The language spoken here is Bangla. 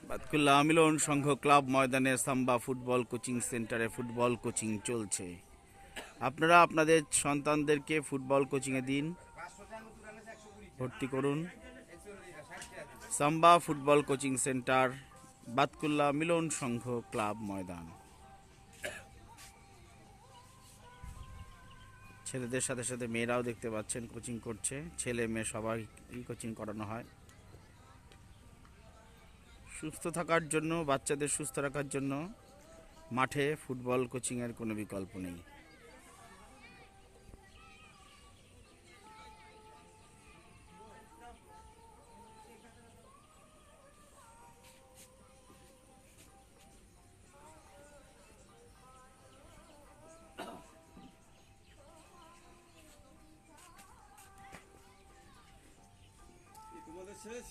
বাতকুল্লাহ মিলন সংঘ ক্লাব ময়দানে সাম্বা ফুটবল কোচিং সেন্টারে ফুটবল কোচিং চলছে। আপনারা আপনাদের সন্তানদেরকে ফুটবল কোচিংয়ে দিন, ভর্তি করুন। সাম্বা ফুটবল কোচিং সেন্টার, বাতকুল্লাহ মিলন সংঘ ক্লাব ময়দান। ছেলেদের সাথে সাথে মেয়েরাও দেখতে পাচ্ছেন কোচিং করছে। ছেলে মেয়ে সবাই কোচিং করানো হয়। সুস্থ থাকার জন্য, বাচ্চাদের সুস্থ রাখার জন্য মাঠে ফুটবল কোচিংয়ের কোনো বিকল্প নেই। তোমাদের শেষ